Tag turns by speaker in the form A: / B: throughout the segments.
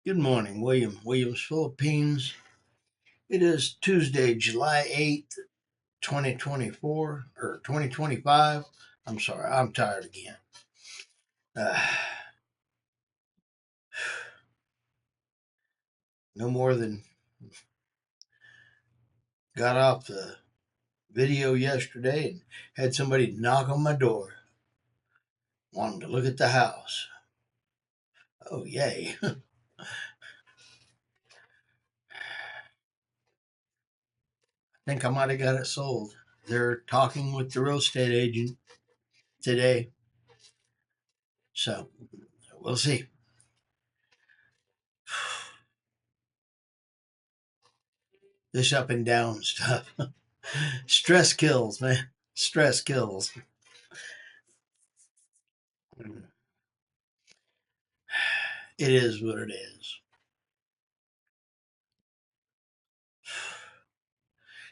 A: Good morning, Williams, Philippines. It is Tuesday, July 8th, 2024, or 2025. I'm sorry, I'm tired again. No more than got off the video yesterday and had somebody knock on my door wanting to look at the house. Oh, yay. I think I might have got it sold. They're talking with the real estate agent today. So we'll see. This up and down stuff. Stress kills, man. Stress kills. It is what it is.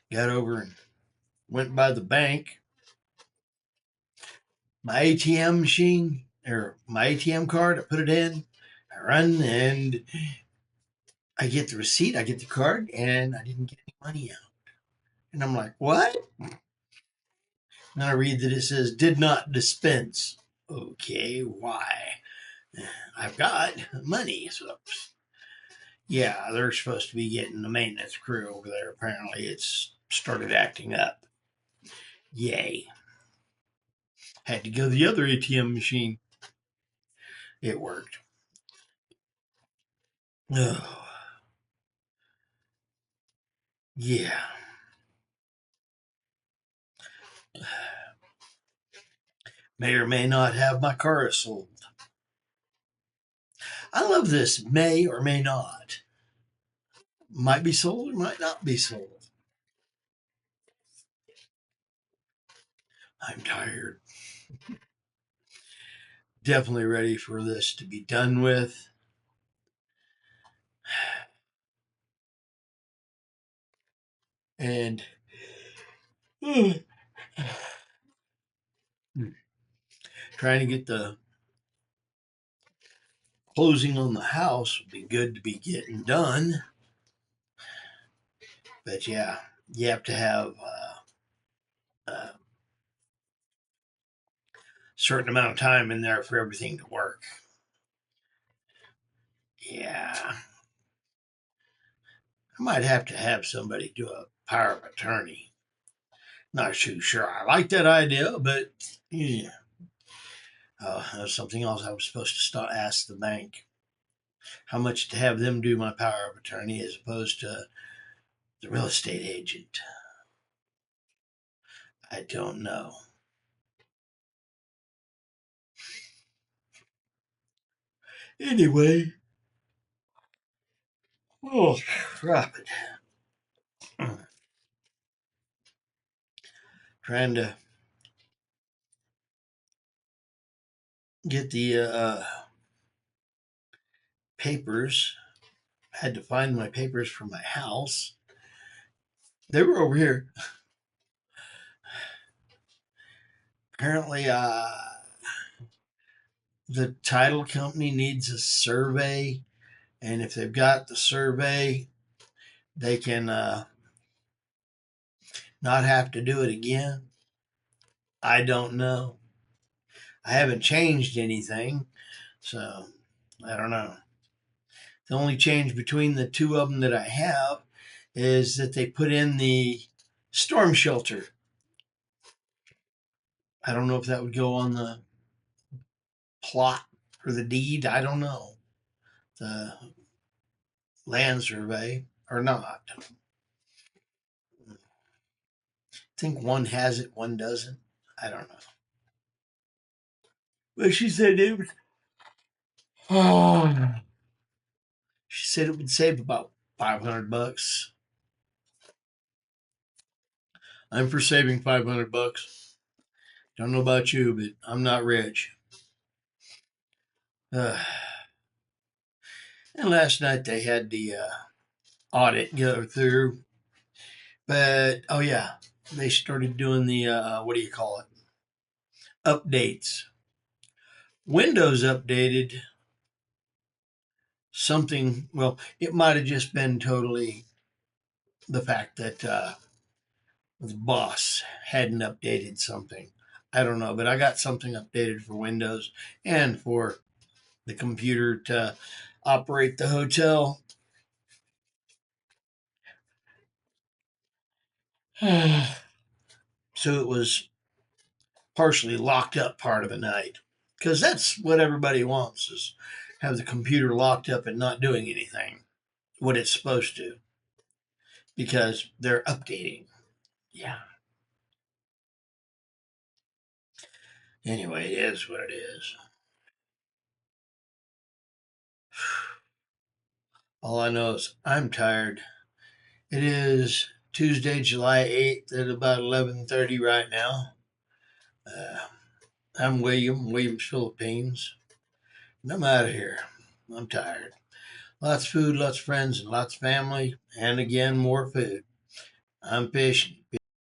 A: Got over and went by the bank. My ATM machine, or my ATM card, I put it in. I run and I get the receipt, I get the card, and I didn't get any money out. And I'm like, what? And I read that it says did not dispense. Okay, why? I've got money. So, yeah, they're supposed to be getting the maintenance crew over there. Apparently, it's started acting up. Yay. Had to go to the other ATM machine. It worked. Oh, yeah. May or may not have my car sold. I love this may or may not. Might be sold or might not be sold. I'm tired. Definitely ready for this to be done with. And trying to get the closing on the house would be good to be getting done. But yeah, you have to have a certain amount of time in there for everything to work. Yeah. I might have to have somebody do a power of attorney. Not too sure I like that idea, but yeah. That's something else I was supposed to ask the bank. How much to have them do my power of attorney as opposed to the real estate agent? I don't know. Anyway, oh, crap it. Trying to get the papers. I had to find my papers for my house. They were over here. Apparently, the title company needs a survey, and if they've got the survey, they can not have to do it again. I don't know. I haven't changed anything, so I don't know. The only change between the two of them that I have is that they put in the storm shelter. I don't know if that would go on the plot or the deed. I don't know. The land survey or not. I think one has it, one doesn't. I don't know. But she said it would. Oh. She said it would save about $500. I'm for saving $500. Don't know about you, but I'm not rich. Uh, and last night they had the audit go through, but oh yeah, they started doing the what do you call it? Updates. Windows updated something. Well, it might have just been totally the fact that the boss hadn't updated something. I don't know, but I got something updated for Windows and for the computer to operate the hotel. So it was partially locked up part of the night, because that's what everybody wants, is have the computer locked up and not doing anything what it's supposed to, because they're updating. Yeah. Anyway, it is what it is. All I know is I'm tired. It is Tuesday, July 8th at about 11:30 right now. Uh, I'm Williams, Philippines, and I'm out of here. I'm tired. Lots of food, lots of friends, and lots of family, and again, more food. I'm fishing.